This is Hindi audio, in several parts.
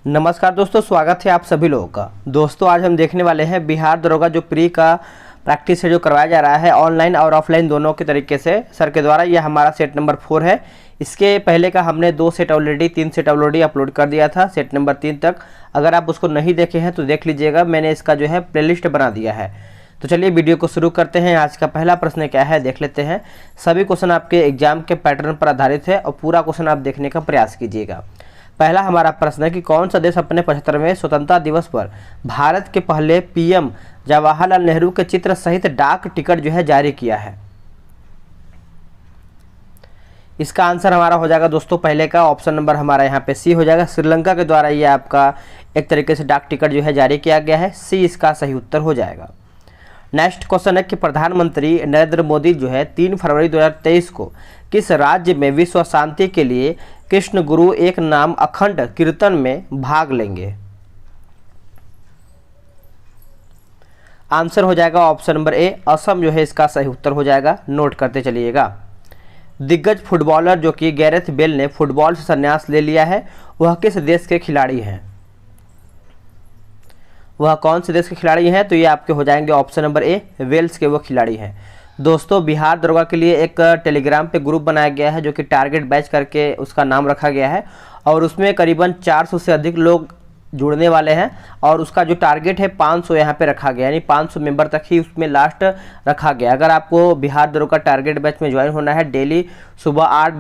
नमस्कार दोस्तों, स्वागत है आप सभी लोगों का। दोस्तों आज हम देखने वाले हैं बिहार दरोगा जो प्री का प्रैक्टिस है जो करवाया जा रहा है ऑनलाइन और ऑफलाइन दोनों के तरीके से सर के द्वारा। यह हमारा सेट नंबर 4 है। इसके पहले का हमने 3 सेट ऑलरेडी अपलोड कर दिया था, सेट नंबर 3 तक। अगर आप उसको नहीं देखे हैं तो देख लीजिएगा, मैंने इसका जो है प्लेलिस्ट बना दिया है। तो चलिए वीडियो को शुरू करते हैं। आज का पहला प्रश्न क्या है देख लेते हैं। सभी क्वेश्चन आपके एग्जाम के पैटर्न पर आधारित है और पूरा क्वेश्चन आप देखने का प्रयास कीजिएगा। पहला हमारा प्रश्न है कि कौन सा देश अपने 75वें स्वतंत्रता दिवस पर भारत के पहले पीएम जवाहरलाल नेहरू के चित्र सहित डाक टिकट जो है जारी किया है। इसका आंसर हमारा हो जाएगा दोस्तों पहले का ऑप्शन नंबर हमारा यहाँ पे सी हो जाएगा। श्रीलंका के द्वारा ये आपका एक तरीके से डाक टिकट जो है जारी किया गया है। सी इसका सही उत्तर हो जाएगा। नेक्स्ट क्वेश्चन है कि प्रधानमंत्री नरेंद्र मोदी जो है 3 फरवरी 2023 को किस राज्य में विश्व शांति के लिए कृष्ण गुरु एक नाम अखंड कीर्तन में भाग लेंगे। आंसर हो जाएगा ऑप्शन नंबर ए, असम जो है इसका सही उत्तर हो जाएगा। नोट करते चलिएगा। दिग्गज फुटबॉलर जो कि गैरेथ बेल ने फुटबॉल से संन्यास ले लिया है, वह किस देश के खिलाड़ी हैं? वह कौन से देश के खिलाड़ी हैं? तो ये आपके हो जाएंगे ऑप्शन नंबर ए, वेल्स के वो खिलाड़ी हैं। दोस्तों बिहार दरोगा के लिए एक टेलीग्राम पे ग्रुप बनाया गया है जो कि टारगेट बैच करके उसका नाम रखा गया है और उसमें करीबन 400 से अधिक लोग जुड़ने वाले हैं और उसका जो टारगेट है 500 यहाँ पे रखा गया, यानी 500 मेंबर तक ही उसमें लास्ट रखा गया। अगर आपको बिहार दरोगा टारगेट बैच में ज्वाइन होना है, डेली सुबह 8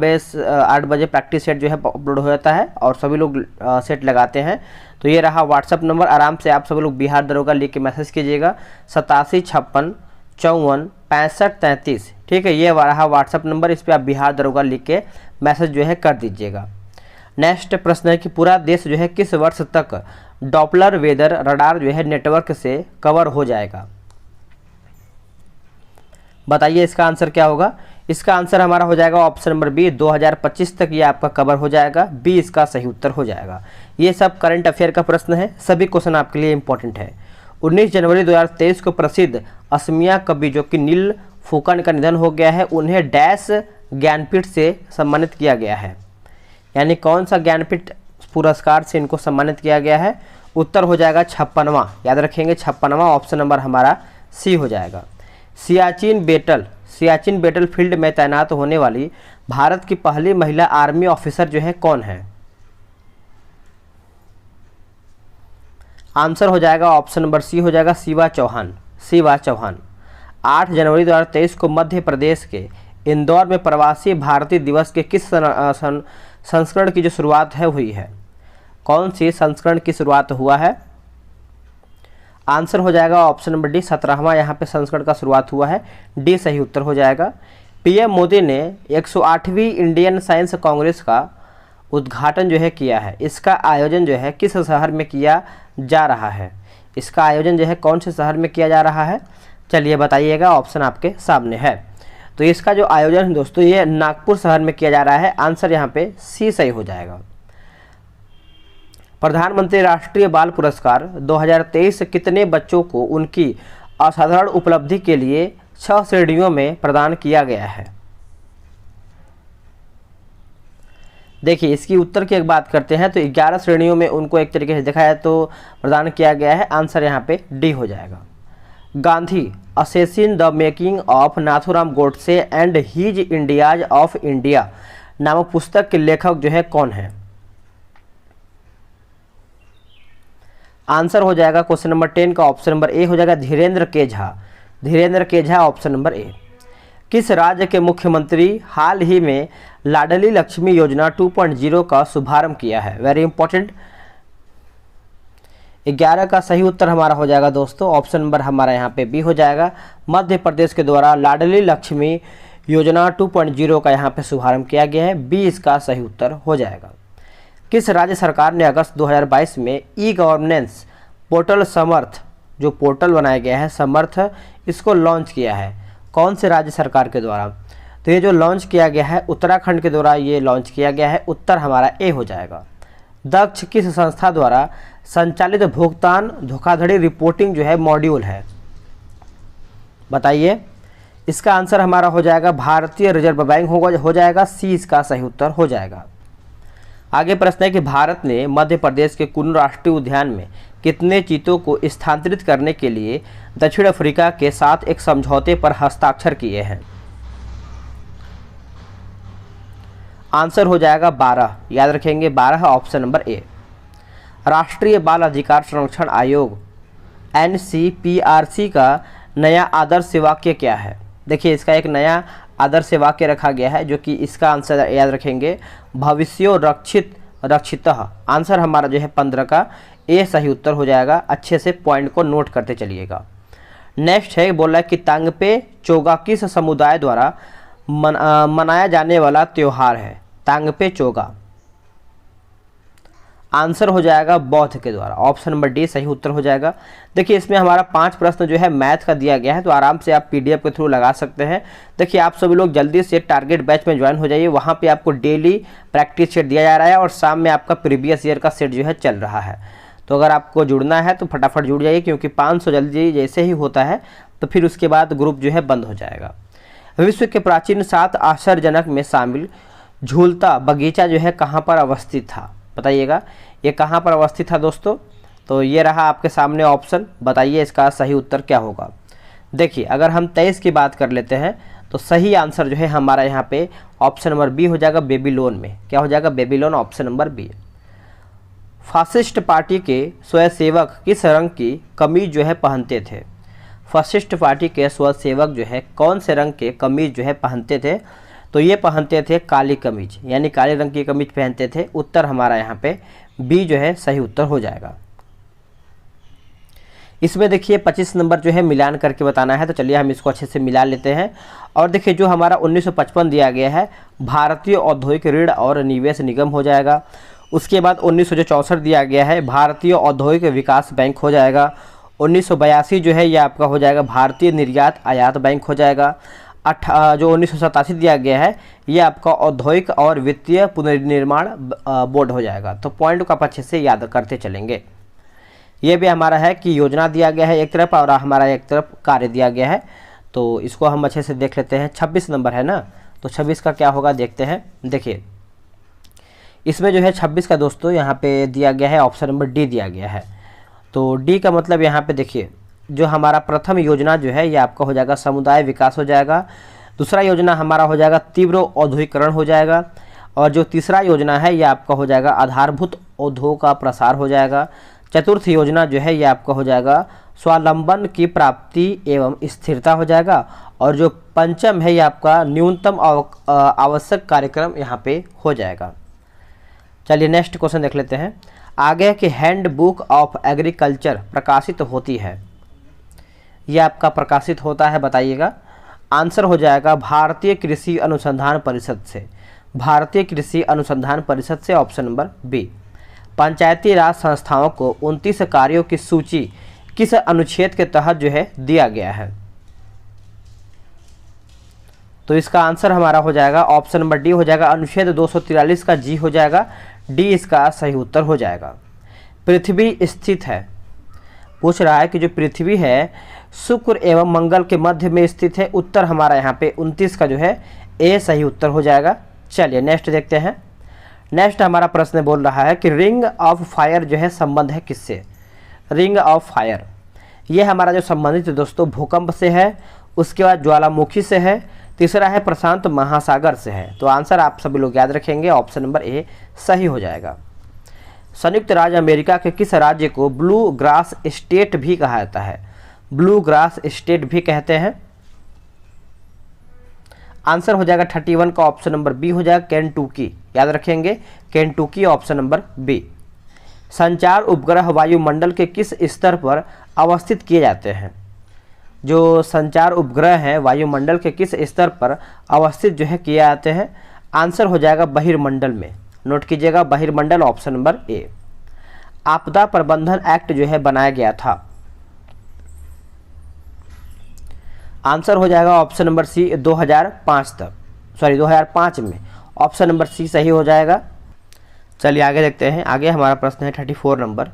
बजे प्रैक्टिस सेट जो है अपलोड हो जाता है और सभी लोग सेट लगाते हैं। तो ये रहा व्हाट्सअप नंबर, आराम से आप सभी लोग बिहार दरोगा लिख के मैसेज कीजिएगा 8756546533। ठीक है, ये रहा व्हाट्सअप नंबर, इस पर आप बिहार दरोगा लिख के मैसेज जो है कर दीजिएगा। नेक्स्ट प्रश्न है कि पूरा देश जो है किस वर्ष तक डॉपलर वेदर रडार जो है नेटवर्क से कवर हो जाएगा? बताइए इसका आंसर क्या होगा। इसका आंसर हमारा हो जाएगा ऑप्शन नंबर बी, 2025 तक ये आपका कवर हो जाएगा। बी इसका सही उत्तर हो जाएगा। ये सब करंट अफेयर का प्रश्न है, सभी क्वेश्चन आपके लिए इंपॉर्टेंट है। 19 जनवरी 2023 को प्रसिद्ध असमिया कवि जो कि नील फुकन का निधन हो गया है, उन्हें डैश ज्ञानपीठ से सम्मानित किया गया है। यानी कौन सा ज्ञानपीठ पुरस्कार से इनको सम्मानित किया गया है? उत्तर हो जाएगा 56वां, याद रखेंगे 56वां। ऑप्शन नंबर हमारा सी हो जाएगा। सियाचिन बेटल फील्ड में तैनात होने वाली भारत की पहली महिला आर्मी ऑफिसर जो है कौन है? आंसर हो जाएगा ऑप्शन नंबर सी हो जाएगा, शिवा चौहान। 8 जनवरी 2023 को मध्य प्रदेश के इंदौर में प्रवासी भारतीय दिवस के किस संस्करण की जो शुरुआत है हुई है? कौन सी संस्करण की शुरुआत हुआ है? आंसर हो जाएगा ऑप्शन नंबर डी, 17वां यहाँ पे संस्करण का शुरुआत हुआ है। डी सही उत्तर हो जाएगा। पीएम मोदी ने 108वीं इंडियन साइंस कांग्रेस का उद्घाटन जो है किया है। इसका आयोजन जो है किस शहर में किया जा रहा है? इसका आयोजन जो है कौन से शहर में किया जा रहा है? चलिए बताइएगा, ऑप्शन आपके सामने है। तो इसका जो आयोजन है दोस्तों ये नागपुर शहर में किया जा रहा है। आंसर यहाँ पे सी सही हो जाएगा। प्रधानमंत्री राष्ट्रीय बाल पुरस्कार 2023 कितने बच्चों को उनकी असाधारण उपलब्धि के लिए 6 श्रेणियों में प्रदान किया गया है? देखिए इसकी उत्तर की एक बात करते हैं तो 11 श्रेणियों में उनको एक तरीके से देखा जाए तो प्रदान किया गया है। आंसर यहाँ पे डी हो जाएगा। Gandhi assassin the making of Nathuram Godse and his India's of India नामक पुस्तक के लेखक जो है कौन है? आंसर हो जाएगा क्वेश्चन नंबर 10 का ऑप्शन नंबर ए हो जाएगा, धीरेन्द्र के झा। ऑप्शन नंबर ए। किस राज्य के मुख्यमंत्री हाल ही में लाडली लक्ष्मी योजना 2.0 का शुभारंभ किया है? Very important. 11 का सही उत्तर हमारा हो जाएगा दोस्तों, ऑप्शन नंबर हमारा यहाँ पे बी हो जाएगा। मध्य प्रदेश के द्वारा लाडली लक्ष्मी योजना 2.0 का यहाँ पे शुभारंभ किया गया है। बी इसका सही उत्तर हो जाएगा। किस राज्य सरकार ने अगस्त 2022 में ई गवर्नेंस पोर्टल समर्थ, जो पोर्टल बनाया गया है समर्थ, इसको लॉन्च किया है? कौन से राज्य सरकार के द्वारा? तो ये जो लॉन्च किया गया है उत्तराखंड के द्वारा ये लॉन्च किया गया है। उत्तर हमारा ए हो जाएगा। दक्ष किस संस्था द्वारा संचालित भुगतान धोखाधड़ी रिपोर्टिंग जो है मॉड्यूल है? बताइए। इसका आंसर हमारा हो जाएगा भारतीय रिजर्व बैंक हो जाएगा। सी इसका सही उत्तर हो जाएगा। आगे प्रश्न है कि भारत ने मध्य प्रदेश के कुल्लू राष्ट्रीय उद्यान में कितने चीतों को स्थानांतरित करने के लिए दक्षिण अफ्रीका के साथ एक समझौते पर हस्ताक्षर किए हैं? आंसर हो जाएगा 12, याद रखेंगे 12 ऑप्शन नंबर ए। राष्ट्रीय बाल अधिकार संरक्षण आयोग NCPRC का नया आदर्श वाक्य क्या है? देखिए इसका एक नया आदर्श वाक्य रखा गया है, जो कि इसका आंसर याद रखेंगे भविष्यो रक्षित रक्षितः। आंसर हमारा जो है 15 का ए सही उत्तर हो जाएगा। अच्छे से पॉइंट को नोट करते चलिएगा। नेक्स्ट है, बोल रहा है कि तांगपे चोगा किस समुदाय द्वारा मनाया जाने वाला त्योहार है? तांगपे चोगा आंसर हो जाएगा बौद्ध के द्वारा। ऑप्शन नंबर डी सही उत्तर हो जाएगा। देखिए इसमें हमारा 5 प्रश्न जो है मैथ का दिया गया है, तो आराम से आप PDF के थ्रू लगा सकते हैं। देखिए आप सभी लोग जल्दी से टारगेट बैच में ज्वाइन हो जाइए। वहाँ पे आपको डेली प्रैक्टिस सेट दिया जा रहा है और शाम में आपका प्रीवियस ईयर का सेट जो है चल रहा है। तो अगर आपको जुड़ना है तो फटाफट जुड़ जाइए, क्योंकि 500 जल्दी जैसे ही होता है तो फिर उसके बाद ग्रुप जो है बंद हो जाएगा। विश्व के प्राचीन 7 आश्चर्यजनक में शामिल झूलता बगीचा जो है कहाँ पर अवस्थित था? बताइएगा ये कहाँ पर अवस्थित था दोस्तों? तो ये रहा आपके सामने ऑप्शन, बताइए इसका सही उत्तर क्या होगा। देखिए अगर हम 23 की बात कर लेते हैं तो सही आंसर जो है हमारा यहाँ पे ऑप्शन नंबर बी हो जाएगा, बेबीलोन में। क्या हो जाएगा? Babylon, option number B. Fascist party के स्वयंसेवक किस रंग की कमीज जो है पहनते थे? फासिस्ट पार्टी के स्वयंसेवक जो है कौन से रंग के कमीज जो है पहनते थे? तो ये पहनते थे काली कमीज, यानी काले रंग की कमीज पहनते थे। उत्तर हमारा यहाँ पे बी जो है सही उत्तर हो जाएगा। इसमें देखिए 25 नंबर जो है मिलान करके बताना है, तो चलिए हम इसको अच्छे से मिला लेते हैं। और देखिए जो हमारा 1955 दिया गया है भारतीय औद्योगिक ऋण और निवेश निगम हो जाएगा। उसके बाद 1964 दिया गया है भारतीय औद्योगिक विकास बैंक हो जाएगा। 1982 जो है ये आपका हो जाएगा भारतीय निर्यात आयात बैंक हो जाएगा। जो 1987 दिया गया है ये आपका औद्योगिक और वित्तीय पुनर्निर्माण बोर्ड हो जाएगा। तो पॉइंट को आप अच्छे से याद करते चलेंगे। ये भी हमारा है कि योजना दिया गया है एक तरफ और हमारा एक तरफ कार्य दिया गया है, तो इसको हम अच्छे से देख लेते हैं। 26 नंबर है ना, तो 26 का क्या होगा देखते हैं। देखिए इसमें जो है 26 का दोस्तों यहाँ पे दिया गया है ऑप्शन नंबर डी दिया गया है। तो डी का मतलब यहाँ पे देखिए जो हमारा प्रथम योजना जो है ये आपका हो जाएगा समुदाय विकास हो जाएगा। दूसरा योजना हमारा हो जाएगा तीव्र औद्योगिकरण हो जाएगा। और जो तीसरा योजना है ये आपका हो जाएगा आधारभूत उद्योग का प्रसार हो जाएगा। चतुर्थ योजना जो है ये आपका हो जाएगा स्वावलंबन की प्राप्ति एवं स्थिरता हो जाएगा। और जो पंचम है ये आपका न्यूनतम आवश्यक कार्यक्रम यहाँ पे हो जाएगा। चलिए नेक्स्ट क्वेश्चन देख लेते हैं। आगे के हैंडबुक ऑफ एग्रीकल्चर प्रकाशित होती है, ये आपका प्रकाशित होता है, बताइएगा। आंसर हो जाएगा भारतीय कृषि अनुसंधान परिषद से। भारतीय कृषि अनुसंधान परिषद से, ऑप्शन नंबर बी। पंचायती राज संस्थाओं को 29 कार्यों की सूची किस अनुच्छेद के तहत जो है दिया गया है? तो इसका आंसर हमारा हो जाएगा ऑप्शन नंबर डी हो जाएगा, अनुच्छेद 243 का जी हो जाएगा। डी इसका सही उत्तर हो जाएगा। पृथ्वी स्थित है, पूछ रहा है कि जो पृथ्वी है शुक्र एवं मंगल के मध्य में स्थित है। उत्तर हमारा यहाँ पे 29 का जो है ए सही उत्तर हो जाएगा। चलिए नेक्स्ट देखते हैं। नेक्स्ट हमारा प्रश्न बोल रहा है कि रिंग ऑफ फायर जो है संबंध है किससे? रिंग ऑफ फायर ये हमारा जो संबंधित है दोस्तों भूकंप से है, उसके बाद ज्वालामुखी से है, तीसरा है प्रशांत महासागर से है। तो आंसर आप सभी लोग याद रखेंगे, ऑप्शन नंबर ए सही हो जाएगा। संयुक्त राज्य अमेरिका के किस राज्य को ब्लू ग्रास स्टेट भी कहा जाता है? ब्लू ग्रास स्टेट भी कहते हैं। आंसर हो जाएगा 31 का ऑप्शन नंबर बी हो जाएगा, केंटुकी। याद रखेंगे केंटुकी, ऑप्शन नंबर बी। संचार उपग्रह वायुमंडल के किस स्तर पर अवस्थित किए जाते हैं? जो संचार उपग्रह हैं वायुमंडल के किस स्तर पर अवस्थित जो है किए जाते हैं? आंसर हो जाएगा बहिर्मंडल में। नोट कीजिएगा बहिर्मंडल, ऑप्शन नंबर ए। आपदा प्रबंधन एक्ट जो है बनाया गया था। आंसर हो जाएगा ऑप्शन नंबर सी 2005 में, ऑप्शन नंबर सी सही हो जाएगा। चलिए आगे देखते हैं। आगे हमारा प्रश्न है 34 नंबर।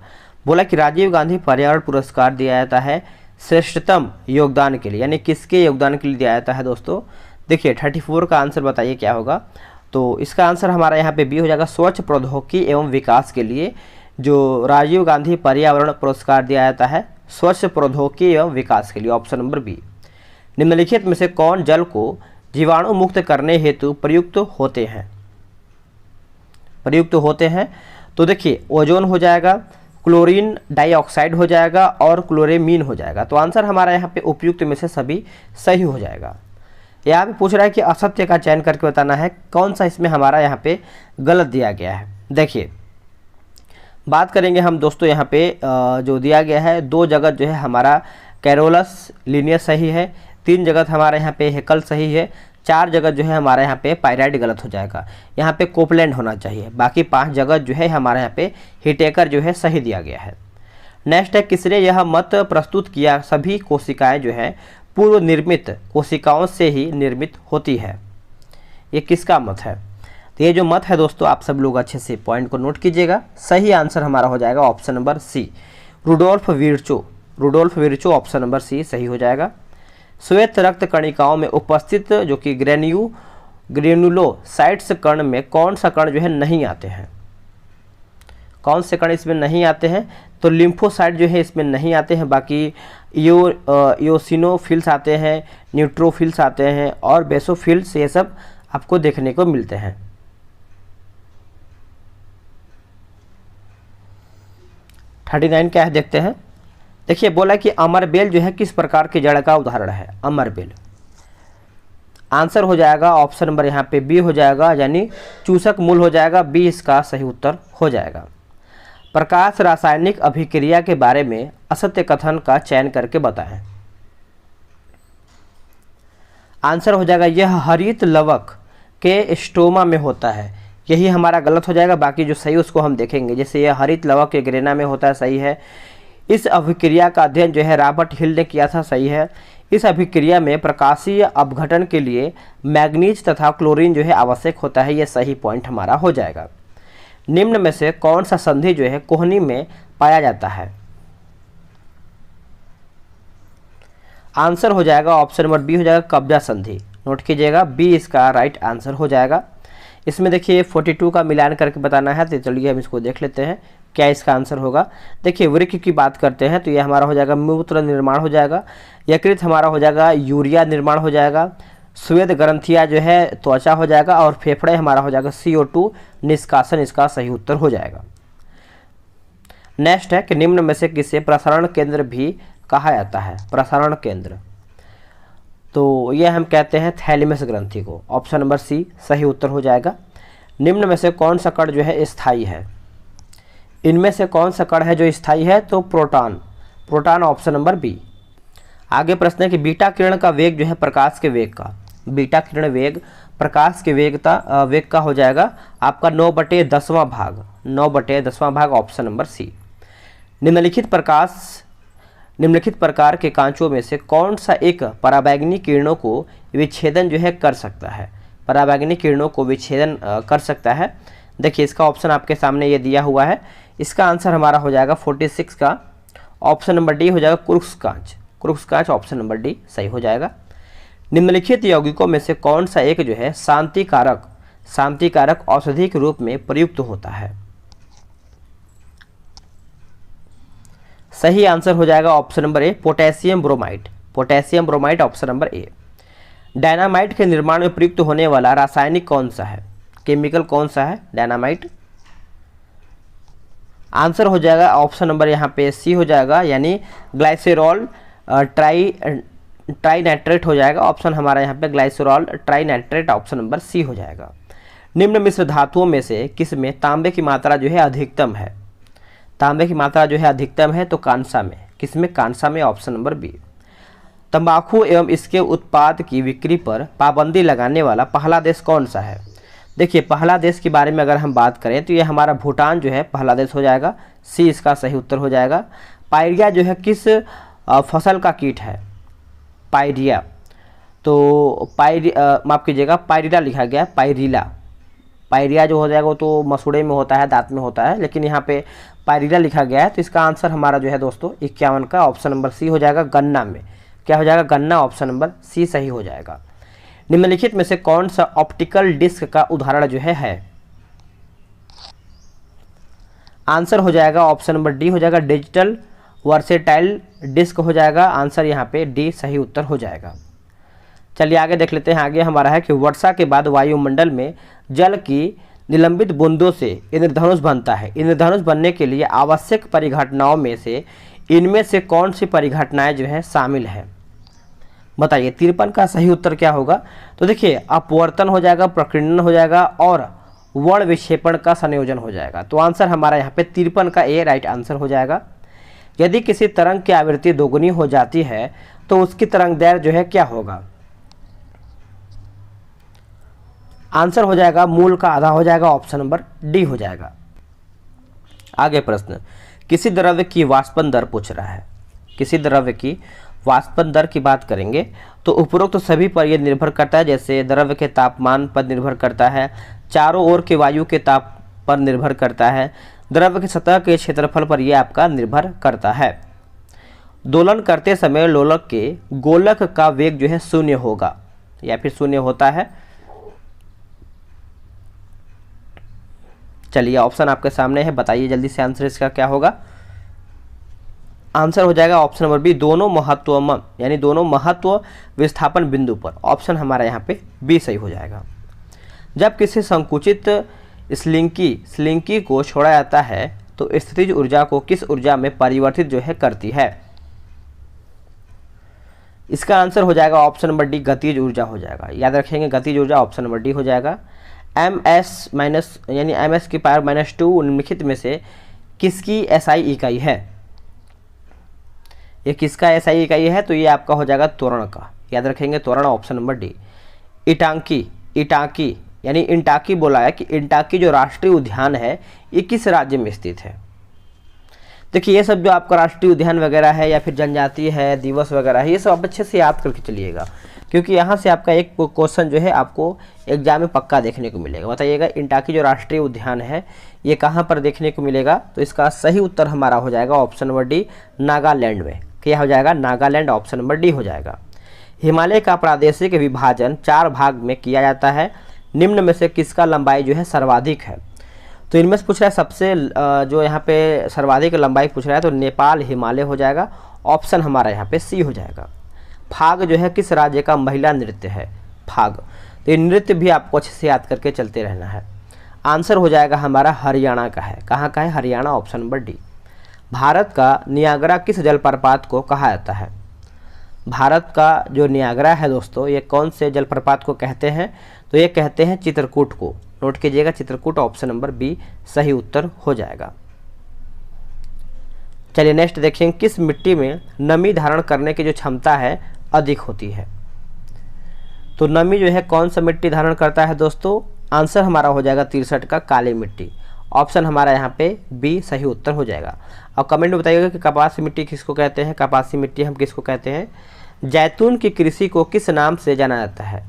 बोला कि राजीव गांधी पर्यावरण पुरस्कार दिया जाता है श्रेष्ठतम योगदान के लिए, यानी किसके योगदान के लिए दिया जाता है दोस्तों? देखिए 34 का आंसर बताइए क्या होगा। तो इसका आंसर हमारा यहाँ पे बी हो जाएगा, स्वच्छ प्रौद्योगिकी एवं विकास के लिए जो राजीव गांधी पर्यावरण पुरस्कार दिया जाता है, स्वच्छ प्रौद्योगिकी एवं विकास के लिए, ऑप्शन नंबर बी। निम्नलिखित में से कौन जल को जीवाणु मुक्त करने हेतु प्रयुक्त होते हैं? तो देखिए, ओजोन हो जाएगा, क्लोरीन डाइऑक्साइड हो जाएगा और क्लोरेमीन हो जाएगा। तो आंसर हमारा यहाँ पे उपयुक्त में से सभी सही हो जाएगा। यहाँ पे पूछ रहा है कि असत्य का चयन करके बताना है, कौन सा इसमें हमारा यहाँ पे गलत दिया गया है। देखिए, बात करेंगे हम दोस्तों, यहाँ पे जो दिया गया है 2 जगह जो है हमारा कैरोलस लिनियस सही है, 3 जगह हमारे यहाँ पे हेकल सही है, 4 जगह जो है हमारे यहाँ पे पायराइड गलत हो जाएगा। यहाँ पे कोपलैंड होना चाहिए, बाकी 5 जगह जो है हमारे यहाँ पे हिटेकर जो है सही दिया गया है। नेक्स्ट है, किसने यह मत प्रस्तुत किया सभी कोशिकाएं जो है पूर्व निर्मित कोशिकाओं से ही निर्मित होती है? ये किसका मत है? तो ये जो मत है दोस्तों, आप सब लोग अच्छे से पॉइंट को नोट कीजिएगा। सही आंसर हमारा हो जाएगा option number C, Rudolf Virchow option number C सही हो जाएगा। श्वेत रक्त कणिकाओं में उपस्थित जो कि ग्रेनुलोसाइट्स कण में कौन सा कण जो है नहीं आते हैं? कौन से कण इसमें नहीं आते हैं? तो लिम्फोसाइट जो है इसमें नहीं आते हैं, बाकी इओसिनोफिल्स आते हैं, न्यूट्रोफिल्स आते हैं और बेसोफिल्स, ये सब आपको देखने को मिलते हैं। 39 क्या है देखते हैं। देखिए, बोला कि अमरबेल जो है किस प्रकार की जड़ का उदाहरण है? अमरबेल आंसर हो जाएगा ऑप्शन नंबर यहाँ पे बी हो जाएगा, यानी चूसक मूल हो जाएगा। बी इसका सही उत्तर हो जाएगा। प्रकाश रासायनिक अभिक्रिया के बारे में असत्य कथन का चयन करके बताएं। आंसर हो जाएगा, यह हरित लवक के स्टोमा में होता है। यही हमारा गलत हो जाएगा, बाकी जो सही उसको हम देखेंगे। जैसे यह हरित लवक के ग्रेना में होता है, सही है। इस अभिक्रिया का अध्ययन जो है रॉबर्ट हिल ने किया था, सही है। इस अभिक्रिया में प्रकाशीय अपघटन के लिए मैग्नीज तथा क्लोरीन जो है आवश्यक होता है, यह सही पॉइंट हमारा हो जाएगा। निम्न में से कौन सा संधि जो है कोहनी में पाया जाता है? आंसर हो जाएगा ऑप्शन नंबर बी हो जाएगा, कब्जा संधि। नोट कीजिएगा, बी इसका राइट आंसर हो जाएगा। इसमें देखिए 42 का मिलान करके बताना है, तो चलिए हम इसको देख लेते हैं क्या इसका आंसर होगा। देखिए, वृक्क की बात करते हैं तो ये हमारा हो जाएगा मूत्र निर्माण हो जाएगा, यकृत हमारा हो जाएगा यूरिया निर्माण हो जाएगा, श्वेत ग्रंथियाँ जो है त्वचा हो जाएगा और फेफड़े हमारा हो जाएगा CO2 निष्कासन, इसका सही उत्तर हो जाएगा। नेक्स्ट है कि निम्न में से किसे प्रसारण केंद्र भी कहा जाता है? प्रसारण केंद्र, तो ये हम कहते हैं थैलेमस ग्रंथि को। ऑप्शन नंबर सी सही उत्तर हो जाएगा। निम्न में से कौन सा कण जो है स्थायी है? इनमें से कौन सा कण है जो स्थायी है? तो प्रोटॉन ऑप्शन नंबर बी। आगे प्रश्न है कि बीटा किरण का वेग जो है प्रकाश के वेग का, बीटा किरण वेग प्रकाश के वेग का हो जाएगा आपका 9/10वां भाग, 9/10वां भाग ऑप्शन नंबर सी। निम्नलिखित प्रकार के कांचों में से कौन सा एक पराबैंगनी किरणों को विच्छेदन जो है कर सकता है? पराबैंगनी किरणों को विच्छेदन कर सकता है। देखिए, इसका ऑप्शन आपके सामने ये दिया हुआ है। इसका आंसर हमारा हो जाएगा 46 का ऑप्शन नंबर डी हो जाएगा, क्रुक्स कांच ऑप्शन नंबर डी सही हो जाएगा। निम्नलिखित यौगिकों में से कौन सा एक जो है शांतिकारक औषधि के रूप में प्रयुक्त होता है? सही आंसर हो जाएगा ऑप्शन नंबर ए, पोटेशियम ब्रोमाइड ऑप्शन नंबर ए। डायनामाइट के निर्माण में प्रयुक्त होने वाला रासायनिक कौन सा है? केमिकल कौन सा है डायनामाइट? आंसर हो जाएगा ऑप्शन नंबर यहाँ पे सी हो जाएगा, यानी ग्लाइसेरॉल ट्राइनाइट्रेट हो जाएगा। ऑप्शन हमारा यहाँ पे ग्लाइसेरॉल ट्राइनाइट्रेट ऑप्शन नंबर सी हो जाएगा। निम्न मिश्र धातुओं में से किस में तांबे की मात्रा जो है अधिकतम है? तांबे की मात्रा जो है अधिकतम है तो कांसा में। किस में? कांसा में ऑप्शन नंबर बी। तंबाकू एवं इसके उत्पाद की बिक्री पर पाबंदी लगाने वाला पहला देश कौन सा है? देखिए, पहला देश के बारे में अगर हम बात करें तो ये हमारा भूटान जो है पहला देश हो जाएगा, सी इसका सही उत्तर हो जाएगा। पायरिया जो है किस फसल का कीट है? पायरिया, तो माफ़ कीजिएगा, पायरिला लिखा गया, पायरिया जो हो जाएगा वो तो मसूड़े में होता है, दांत में होता है, लेकिन यहाँ पे पायरिला लिखा गया है। तो इसका आंसर हमारा जो है दोस्तों 51 का ऑप्शन नंबर सी हो जाएगा, गन्ना में। क्या हो जाएगा? गन्ना ऑप्शन नंबर सी सही हो जाएगा। निम्नलिखित में से कौन सा ऑप्टिकल डिस्क का उदाहरण जो है? आंसर हो जाएगा ऑप्शन नंबर डी हो जाएगा, डिजिटल वर्सेटाइल डिस्क हो जाएगा। आंसर यहाँ पे डी सही उत्तर हो जाएगा। चलिए आगे देख लेते हैं। आगे हमारा है कि वर्षा के बाद वायुमंडल में जल की निलंबित बूंदों से इंद्रधनुष बनता है। इंद्रधनुष बनने के लिए आवश्यक परिघटनाओं में से इनमें से कौन सी परिघटनाएं जो है शामिल है? बताइए 53 का सही उत्तर क्या होगा? तो देखिए अपवर्तन हो जाएगा, प्रकीर्णन हो जाएगा और वर्ण विक्षेपण का संयोजन हो जाएगा। तो आंसर हमारा यहाँ पे 53 का ए राइट आंसर हो जाएगा। यदि किसी तरंग की आवृत्ति दोगुनी हो जाती है तो उसकी तरंग दैर्घ्य जो है क्या होगा? आंसर हो जाएगा मूल का आधा हो जाएगा, ऑप्शन नंबर डी हो जाएगा। आगे प्रश्न, किसी द्रव्य की वाष्पन दर पूछ रहा है। किसी द्रव्य की वाष्पन दर की बात करेंगे तो उपरोक्त तो सभी पर यह निर्भर करता है, जैसे द्रव्य के तापमान पर निर्भर करता है, चारों ओर के वायु के ताप पर निर्भर करता है, द्रव्य की सतह के क्षेत्रफल पर यह आपका निर्भर करता है। दोलन करते समय लोलक के गोलक का वेग जो है शून्य होगा या फिर शून्य होता है। चलिए ऑप्शन आपके सामने है, बताइए जल्दी से आंसर इसका क्या होगा? आंसर हो जाएगा ऑप्शन नंबर बी, दोनों महत्व यानी दोनों महत्व विस्थापन बिंदु पर। ऑप्शन हमारा यहाँ पे बी सही हो जाएगा। जब किसी संकुचित स्लिंकी को छोड़ा जाता है तो स्थितिज ऊर्जा को किस ऊर्जा में परिवर्तित जो है करती है? इसका आंसर हो जाएगा ऑप्शन नंबर डी, गतिज ऊर्जा हो जाएगा। याद रखेंगे गतिज ऊर्जा ऑप्शन नंबर डी हो जाएगा। ms माइनस यानी ms की पावर -2 निम्नलिखित में से किसकी SI इकाई है? ये किसका SI इकाई है? तो ये आपका हो जाएगा त्वरण का। याद रखेंगे त्वरण ऑप्शन नंबर डी। इटांकी यानी इंटाकी बोला है कि इंटाकी जो राष्ट्रीय उद्यान है ये किस राज्य में स्थित है? देखिए ये सब जो आपका राष्ट्रीय उद्यान वगैरह है या फिर जनजातीय है, दिवस वगैरह है, ये सब आप अच्छे से याद करके चलिएगा, क्योंकि यहाँ से आपका एक क्वेश्चन जो है आपको एग्जाम में पक्का देखने को मिलेगा। बताइएगा इंटाकी जो राष्ट्रीय उद्यान है ये कहाँ पर देखने को मिलेगा? तो इसका सही उत्तर हमारा हो जाएगा ऑप्शन नंबर डी, नागालैंड में। क्या हो जाएगा? नागालैंड, ऑप्शन नंबर डी हो जाएगा। हिमालय का प्रादेशिक विभाजन 4 भाग में किया जाता है, निम्न में से किसका लंबाई जो है सर्वाधिक है? तो इनमें से पूछ रहा है सबसे जो यहाँ पे सर्वाधिक लंबाई पूछ रहा है, तो नेपाल हिमालय हो जाएगा। ऑप्शन हमारा यहाँ पे सी हो जाएगा। फाग जो है किस राज्य का महिला नृत्य है? फाग, तो ये नृत्य भी आपको अच्छे से याद करके चलते रहना है। आंसर हो जाएगा हमारा हरियाणा का है। कहाँ का है? Haryana, option number D. Bharat का नियाग्रा किस जलप्रपात को कहा जाता है? भारत का जो नियाग्रा है दोस्तों, ये कौन से जलप्रपात को कहते हैं? तो ये कहते हैं चित्रकूट को। नोट कीजिएगा चित्रकूट, ऑप्शन नंबर बी सही उत्तर हो जाएगा। चलिए नेक्स्ट देखें, किस मिट्टी में नमी धारण करने की जो क्षमता है अधिक होती है? तो नमी जो है कौन सा मिट्टी धारण करता है दोस्तों? आंसर हमारा हो जाएगा 63 का, काली मिट्टी। ऑप्शन हमारा यहाँ पे बी सही उत्तर हो जाएगा। और कमेंट में बताइएगा कि कपासी मिट्टी किसको कहते हैं, कपासी मिट्टी हम किसको कहते हैं? जैतून की कृषि को किस नाम से जाना जाता है?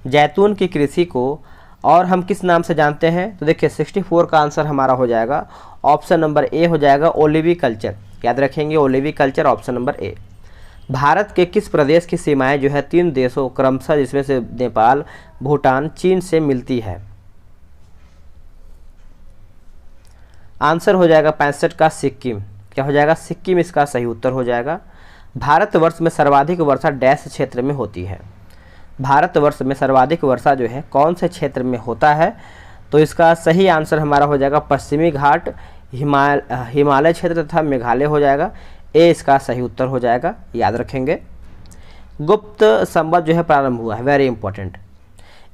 जैतून की कृषि को और हम किस नाम से जानते हैं? तो देखिए 64 का आंसर हमारा हो जाएगा ऑप्शन नंबर ए हो जाएगा, ओलिवी कल्चर। याद रखेंगे oliviculture, option number A. Bharat के किस प्रदेश की सीमाएं जो है 3 देशों क्रमशः जिसमें से नेपाल, भूटान, चीन से मिलती है? आंसर हो जाएगा 65 का सिक्किम। क्या हो जाएगा? सिक्किम इसका सही उत्तर हो जाएगा। भारतवर्ष में सर्वाधिक वर्षा डैश क्षेत्र में होती है? भारतवर्ष में सर्वाधिक वर्षा जो है कौन से क्षेत्र में होता है? तो इसका सही आंसर हमारा हो जाएगा पश्चिमी घाट, हिमालय क्षेत्र तथा मेघालय हो जाएगा। ए इसका सही उत्तर हो जाएगा, याद रखेंगे। गुप्त संवत जो है प्रारंभ हुआ है, वेरी इंपॉर्टेंट।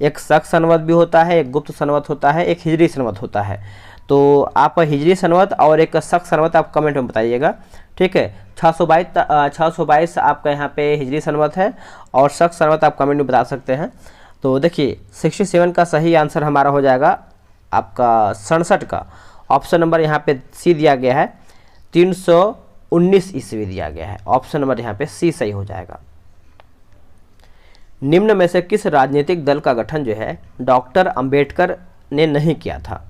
एक शक संवत भी होता है, एक गुप्त संवत होता है, एक हिजरी संवत होता है। तो आप हिजरी संवत और एक शक संवत आप कमेंट में बताइएगा, ठीक है। 622 आपका यहाँ पे हिजरी संवत है और शक संवत आप कमेंट में बता सकते हैं। तो देखिए 67 का सही आंसर हमारा हो जाएगा आपका 67 का, ऑप्शन नंबर यहाँ पे सी दिया गया है, 319 ईस्वी दिया गया है। ऑप्शन नंबर यहाँ पे सी सही हो जाएगा। निम्न में से किस राजनीतिक दल का गठन जो है डॉक्टर अंबेडकर ने नहीं किया था?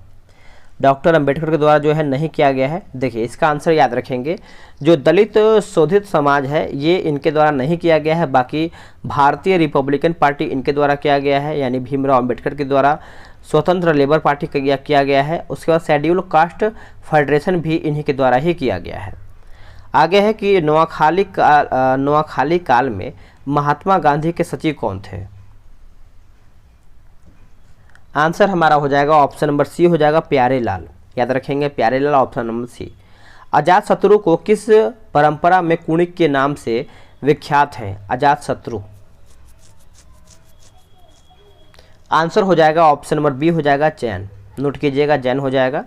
डॉक्टर अंबेडकर के द्वारा जो है नहीं किया गया है। देखिए इसका आंसर याद रखेंगे, जो दलित शोधित समाज है ये इनके द्वारा नहीं किया गया है, बाकी भारतीय रिपब्लिकन पार्टी इनके द्वारा किया गया है, यानी भीमराव अंबेडकर के द्वारा। स्वतंत्र लेबर पार्टी किया गया है। उसके बाद शेड्यूल कास्ट फेडरेशन भी इन्हीं के द्वारा ही किया गया है। आगे है कि नोआखाली काल में महात्मा गांधी के सचिव कौन थे? आंसर हमारा हो जाएगा ऑप्शन नंबर सी हो जाएगा, प्यारेलाल। याद रखेंगे Pyarelal, option number C. Ajatashatru को किस परंपरा में कुणिक के नाम से विख्यात है? अजातशत्रु, आंसर हो जाएगा ऑप्शन नंबर बी हो जाएगा, जैन। नोट कीजिएगा, जैन हो जाएगा।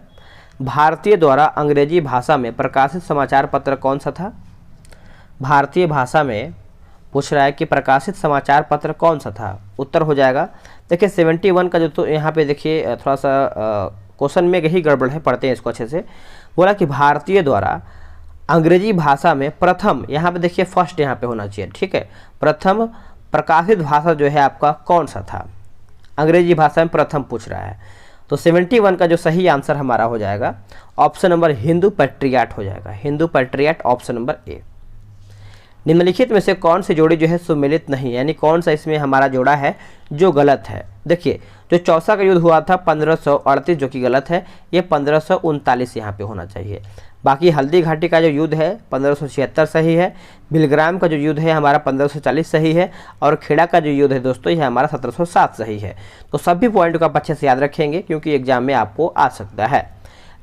भारतीय द्वारा अंग्रेजी भाषा में प्रकाशित समाचार पत्र कौन सा था? भारतीय भाषा में पूछ रहा है कि प्रकाशित समाचार पत्र कौन सा था? उत्तर हो जाएगा, देखिए 71 का जो, तो यहाँ पे देखिए थोड़ा सा क्वेश्चन में यही गड़बड़ है, पढ़ते हैं इसको अच्छे से। बोला कि भारतीय द्वारा अंग्रेजी भाषा में प्रथम, यहाँ पे देखिए फर्स्ट यहाँ पे होना चाहिए, ठीक है। प्रथम प्रकाशित भाषा जो है आपका कौन सा था? अंग्रेजी भाषा में प्रथम पूछ रहा है, तो 71 का जो सही आंसर हमारा हो जाएगा ऑप्शन नंबर हिंदू पैट्रियाट हो जाएगा। हिंदू पैट्रियाट, ऑप्शन नंबर ए। निम्नलिखित में से कौन सी जोड़ी जो है सुमेलित नहीं, यानी कौन सा इसमें हमारा जोड़ा है जो गलत है? देखिए जो चौसा का युद्ध हुआ था 1538 जो कि गलत है, ये 1539 यहाँ पे होना चाहिए। बाकी हल्दी घाटी का जो युद्ध है 1576 सही है, बिलग्राम का जो युद्ध है हमारा 1540 सही है, और खेड़ा का जो युद्ध है दोस्तों ये हमारा 1707 सही है। तो सभी पॉइंट को आप अच्छे से याद रखेंगे क्योंकि एग्जाम में आपको आ सकता है।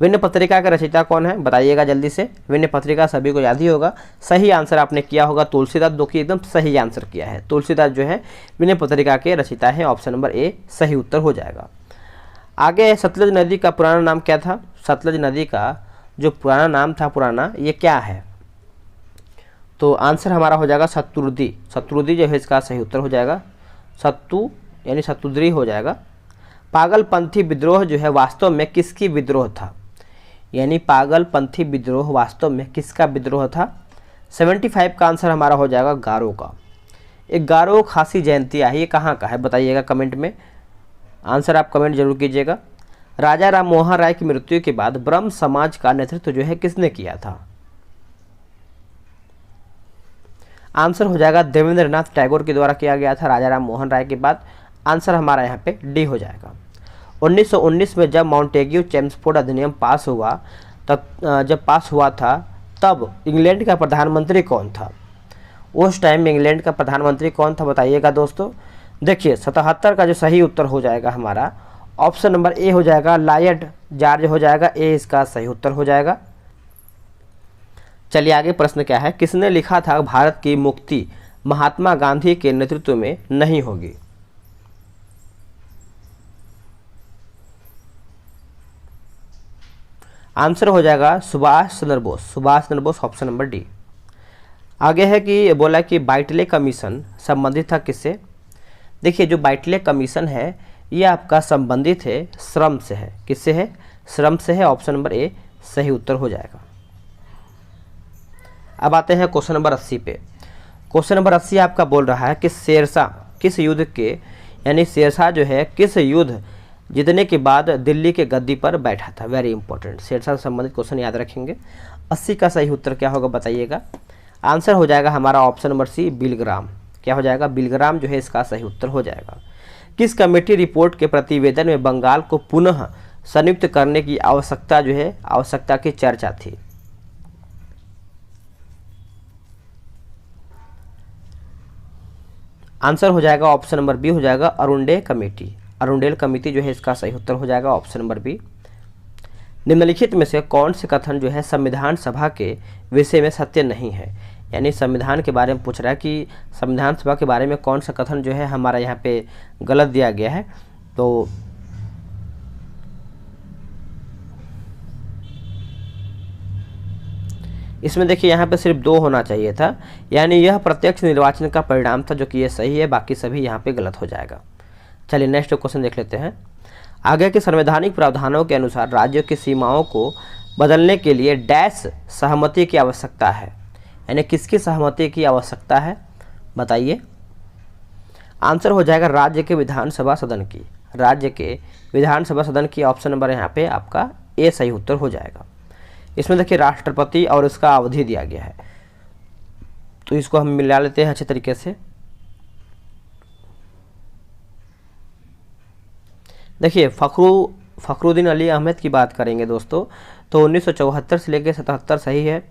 विनय पत्रिका का रचयिता कौन है बताइएगा जल्दी से। विनय पत्रिका सभी को याद ही होगा। सही आंसर आपने किया होगा तुलसीदास, जो कि एकदम सही आंसर किया है। तुलसीदास जो है विनय पत्रिका के रचयिता है, ऑप्शन नंबर ए सही उत्तर हो जाएगा। आगे सतलज नदी का पुराना नाम क्या था? सतलज नदी का जो पुराना नाम था, पुराना, ये क्या है? तो आंसर हमारा हो जाएगा शत्रुदी। शत्रुदी जो है इसका सही उत्तर हो जाएगा। सत्तु यानी शत्रुद्री हो जाएगा। पागलपंथी विद्रोह जो है वास्तव में किसकी विद्रोह था? यानी पागलपंथी विद्रोह वास्तव में किसका विद्रोह था? 75 का आंसर हमारा हो जाएगा गारो का। एक गारो खासी जयंती आई, ये कहाँ का है बताइएगा कमेंट में। आंसर आप कमेंट जरूर कीजिएगा। राजा राम मोहन राय की मृत्यु के बाद ब्रह्म समाज का नेतृत्व जो है किसने किया था? आंसर हो जाएगा देवेंद्रनाथ टैगोर के द्वारा किया गया था राजा राम मोहन राय के बाद। आंसर हमारा यहाँ पे डी हो जाएगा। 1919 में जब माउंटेग्यू चेम्सफोर्ड अधिनियम पास हुआ, जब पास हुआ था तब इंग्लैंड का प्रधानमंत्री कौन था? उस टाइम में इंग्लैंड का प्रधानमंत्री कौन था बताइएगा दोस्तों। देखिए 77 का जो सही उत्तर हो जाएगा हमारा ऑप्शन नंबर ए हो जाएगा, लॉयड जॉर्ज हो जाएगा। ए इसका सही उत्तर हो जाएगा। चलिए आगे प्रश्न क्या है, किसने लिखा था भारत की मुक्ति महात्मा गांधी के नेतृत्व में नहीं होगी? आंसर हो जाएगा Subhash Chandra Bose. Subhash Chandra Bose, option number D. आगे है कि बोला कि बाइटले कमीशन संबंधित था किससे? देखिए जो बाइटले कमीशन है ये आपका संबंधित है श्रम से है। किससे है? श्रम से है, ऑप्शन नंबर ए सही उत्तर हो जाएगा। अब आते हैं क्वेश्चन नंबर 80 पे। क्वेश्चन नंबर 80 आपका बोल रहा है कि शेरशाह किस युद्ध के, यानी शेरशाह जो है किस युद्ध जीतने के बाद दिल्ली के गद्दी पर बैठा था? वेरी इंपॉर्टेंट, शेरशाह से संबंधित क्वेश्चन याद रखेंगे। 80 का सही उत्तर क्या होगा बताइएगा। आंसर हो जाएगा हमारा ऑप्शन नंबर सी, बिलग्राम। क्या हो जाएगा? बिलग्राम जो है इसका सही उत्तर हो जाएगा। किस कमेटी रिपोर्ट के प्रतिवेदन में बंगाल को पुनः संयुक्त करने की आवश्यकता जो है, आवश्यकता की चर्चा थी? आंसर हो जाएगा ऑप्शन नंबर बी हो जाएगा, अरुंडे कमेटी। अरुंडेल कमेटी जो है इसका सही उत्तर हो जाएगा, ऑप्शन नंबर बी। निम्नलिखित में से कौन से कथन जो है संविधान सभा के विषय में सत्य नहीं है? यानी संविधान के बारे में पूछ रहा है कि संविधान सभा के बारे में कौन सा कथन जो है हमारा यहाँ पे गलत दिया गया है। तो इसमें देखिए यहाँ पे सिर्फ 2 होना चाहिए था, यानी यह प्रत्यक्ष निर्वाचन का परिणाम था, जो कि ये सही है, बाकी सभी यहाँ पे गलत हो जाएगा। चलिए नेक्स्ट क्वेश्चन देख लेते हैं। आगे के संवैधानिक प्रावधानों के अनुसार राज्यों की सीमाओं को बदलने के लिए डैश सहमति की आवश्यकता है? यानी किसकी सहमति की आवश्यकता है बताइए। आंसर हो जाएगा राज्य के विधानसभा सदन की। राज्य के विधानसभा सदन की, ऑप्शन नंबर यहाँ पे आपका ए सही उत्तर हो जाएगा। इसमें देखिए राष्ट्रपति और इसका अवधि दिया गया है, तो इसको हम मिला लेते हैं अच्छे तरीके से। देखिए फखरुद्दीन अली अहमद की बात करेंगे दोस्तों, तो 1974 से लेकर 77 सही है।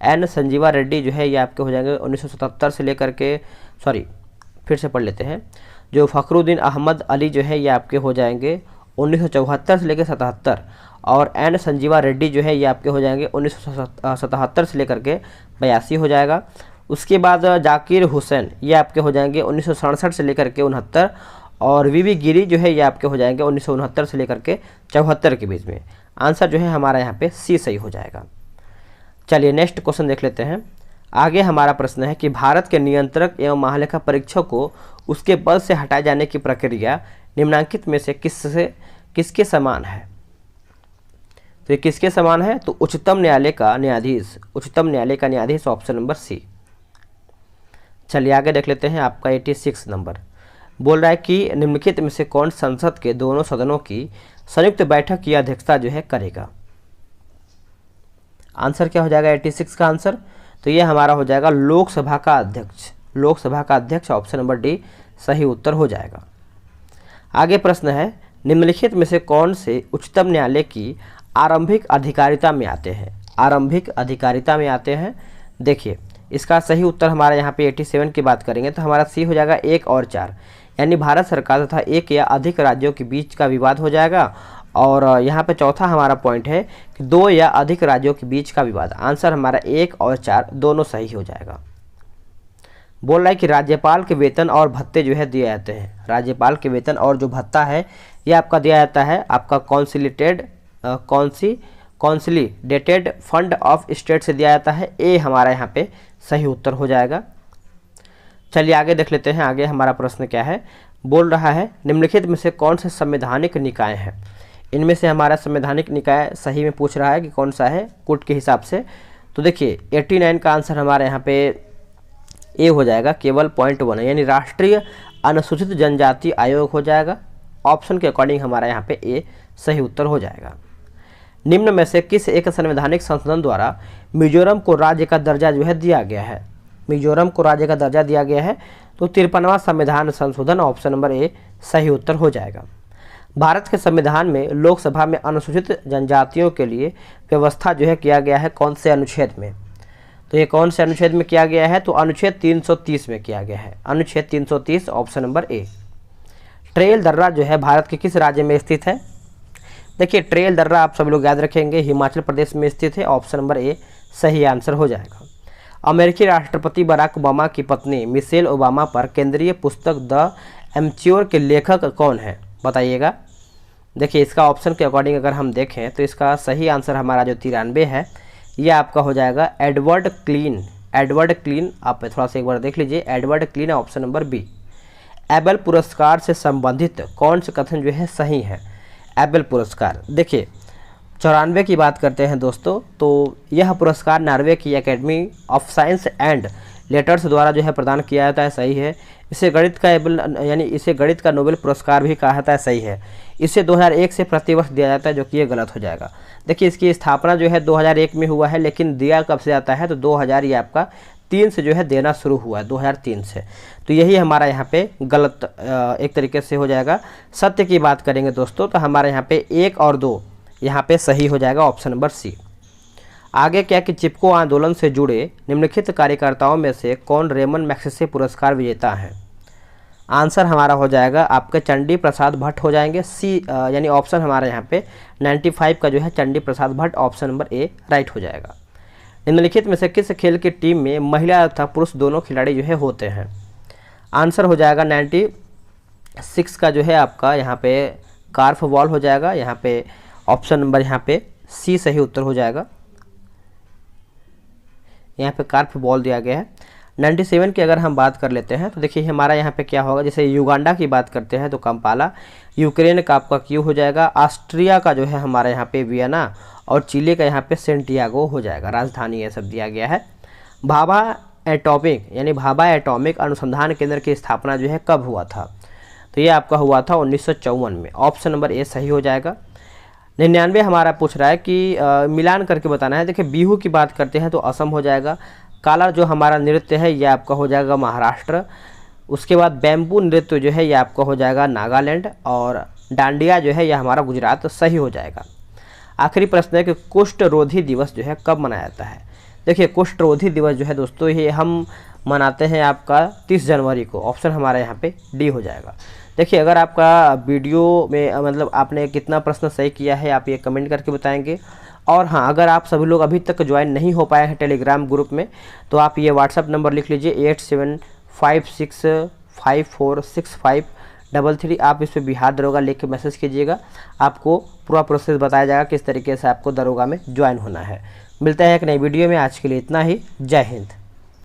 एन संजीवा रेड्डी जो है ये आपके हो जाएंगे 1977 से लेकर के, सॉरी फिर से पढ़ लेते हैं, जो फखरुद्दीन अहमद अली जो है ये आपके हो जाएंगे 1974 से लेकर 77, और एन संजीवा रेड्डी जो है ये आपके हो जाएंगे 1977 से लेकर के 82 हो जाएगा। उसके बाद जाकिर हुसैन ये आपके हो जाएंगे 1967 से लेकर के 69, और वीवी गिरी जो है ये आपके हो जाएंगे 1969 से लेकर के 74 के बीच में। आंसर जो है हमारा यहाँ पे सी सही हो जाएगा। चलिए नेक्स्ट क्वेश्चन देख लेते हैं। आगे हमारा प्रश्न है कि भारत के नियंत्रक एवं महालेखा परीक्षक को उसके पद से हटाए जाने की प्रक्रिया निम्नलिखित में से किसके समान है। तो ये किसके समान है, तो उच्चतम न्यायालय का न्यायाधीश, ऑप्शन नंबर सी। चलिए आगे देख लेते हैं। आपका 86 नंबर बोल रहा है कि निम्नलिखित में से कौन संसद के दोनों सदनों की संयुक्त बैठक की अध्यक्षता जो है करेगा। आंसर क्या हो जाएगा 86 का आंसर, तो ये हमारा हो जाएगा लोकसभा का अध्यक्ष, ऑप्शन नंबर डी सही उत्तर हो जाएगा। आगे प्रश्न है, निम्नलिखित में से कौन से उच्चतम न्यायालय की आरंभिक अधिकारिता में आते हैं। देखिए इसका सही उत्तर हमारा यहाँ पे 87 की बात करेंगे तो हमारा सी हो जाएगा 1 और 4, यानी भारत सरकार तथा एक या अधिक राज्यों के बीच का विवाद हो जाएगा। और यहाँ पे चौथा हमारा पॉइंट है कि 2 या अधिक राज्यों के बीच का विवाद। आंसर हमारा 1 और 4 दोनों सही हो जाएगा। बोल रहा है कि राज्यपाल के वेतन और भत्ते जो है दिए जाते हैं। राज्यपाल के वेतन और जो भत्ता है ये आपका दिया जाता है आपका कॉन्सोलिडेटेड फंड ऑफ स्टेट से दिया जाता है। ए हमारा यहाँ पे सही उत्तर हो जाएगा। चलिए आगे देख लेते हैं। आगे हमारा प्रश्न क्या है, बोल रहा है निम्नलिखित में से कौन से संवैधानिक निकाय हैं। इनमें से हमारा संवैधानिक निकाय सही में पूछ रहा है कि कौन सा है कोर्ट के हिसाब से। तो देखिए 89 का आंसर हमारे यहाँ पे ए हो जाएगा, केवल पॉइंट 1 है, यानी राष्ट्रीय अनुसूचित जनजाति आयोग हो जाएगा। ऑप्शन के अकॉर्डिंग हमारा यहाँ पे ए सही उत्तर हो जाएगा। निम्न में से किस एक संवैधानिक संशोधन द्वारा मिजोरम को राज्य का दर्जा जो है दिया गया है। तो 53वां संविधान संशोधन, ऑप्शन नंबर ए सही उत्तर हो जाएगा। भारत के संविधान में लोकसभा में अनुसूचित जनजातियों के लिए व्यवस्था जो है किया गया है कौन से अनुच्छेद में। तो ये कौन से अनुच्छेद में किया गया है, तो अनुच्छेद 330 में किया गया है। अनुच्छेद 330 ऑप्शन नंबर ए। ट्रेल दर्रा जो है भारत के किस राज्य में स्थित है। देखिए ट्रेल दर्रा आप सब लोग याद रखेंगे हिमाचल प्रदेश में स्थित है। ऑप्शन नंबर ए सही आंसर हो जाएगा। अमेरिकी राष्ट्रपति बराक ओबामा की पत्नी मिशेल ओबामा पर केंद्रीय पुस्तक द एम्च्योर के लेखक कौन है, बताइएगा। देखिए इसका ऑप्शन के अकॉर्डिंग अगर हम देखें तो इसका सही आंसर हमारा जो 93 है ये आपका हो जाएगा एडवर्ड क्लीन। आप थोड़ा सा एक बार देख लीजिए, Edward Clean, option number B. Abel पुरस्कार से संबंधित कौन से कथन जो है सही है। एबल पुरस्कार देखिए 94 की बात करते हैं दोस्तों, तो यह पुरस्कार नॉर्वे की academy of science and letters द्वारा जो है प्रदान किया जाता है, सही है। इसे गणित का नोबेल पुरस्कार भी कहा जाता है, सही है। इसे 2001 से प्रतिवर्ष दिया जाता है, जो कि ये गलत हो जाएगा। देखिए इसकी स्थापना जो है 2001 में हुआ है, लेकिन दिया कब से जाता है तो 2000 ये आपका 3 से जो है देना शुरू हुआ है, 2003 से। तो यही हमारा यहाँ पे गलत एक तरीके से हो जाएगा। सत्य की बात करेंगे दोस्तों तो हमारे यहाँ पे 1 और 2 यहाँ पे सही हो जाएगा, ऑप्शन नंबर सी। आगे क्या कि चिपको आंदोलन से जुड़े निम्नलिखित कार्यकर्ताओं में से कौन रेमन मैग्सेसे पुरस्कार विजेता है। आंसर हमारा हो जाएगा आपके चंडी प्रसाद भट्ट हो जाएंगे, सी यानी ऑप्शन हमारा यहाँ पे 95 का जो है Chandi Prasad Bhatt, option number A right हो जाएगा। निम्नलिखित में से किस खेल की टीम में महिला तथा पुरुष दोनों खिलाड़ी जो है होते हैं। आंसर हो जाएगा 96 का जो है आपका यहाँ पे कार्फ बॉल हो जाएगा। यहाँ पे ऑप्शन नंबर यहाँ पे सी सही उत्तर हो जाएगा। यहाँ पे कार्फ बॉल दिया गया है। 97 की अगर हम बात कर लेते हैं तो देखिए हमारा यहाँ पे क्या होगा, जैसे युगांडा की बात करते हैं तो कंपाला, यूक्रेन का आपका क्यू हो जाएगा, ऑस्ट्रिया का जो है हमारा यहाँ पे वियना, और चिली का यहाँ पे सेंटियागो हो जाएगा, राजधानी ये सब दिया गया है। भाभा एटॉमिक अनुसंधान केंद्र की स्थापना जो है कब हुआ था, तो ये आपका हुआ था 1954 में, ऑप्शन नंबर ए सही हो जाएगा। 99 हमारा पूछ रहा है कि मिलान करके बताना है। देखिए बिहू की बात करते हैं तो असम हो जाएगा। काला जो हमारा नृत्य है ये आपका हो जाएगा महाराष्ट्र। उसके बाद बैम्बू नृत्य जो है ये आपका हो जाएगा नागालैंड। और डांडिया जो है यह हमारा गुजरात सही हो जाएगा। आखिरी प्रश्न है कि कुष्ठ रोधी दिवस जो है कब मनाया जाता है। देखिए कुष्ठ रोधी दिवस जो है दोस्तों ये हम मनाते हैं आपका 30 जनवरी को। ऑप्शन हमारा यहाँ पे डी हो जाएगा। देखिए अगर आपका वीडियो में मतलब आपने कितना प्रश्न सही किया है आप ये कमेंट करके बताएंगे। और हाँ, अगर आप सभी लोग अभी तक ज्वाइन नहीं हो पाए हैं टेलीग्राम ग्रुप में तो आप ये व्हाट्सअप नंबर लिख लीजिए 8756546533। आप इस पर बिहार दरोगा लिख के मैसेज कीजिएगा। आपको पूरा प्रोसेस बताया जाएगा किस तरीके से आपको दरोगा में ज्वाइन होना है। मिलते हैं एक नई वीडियो में। आज के लिए इतना ही। जय हिंद।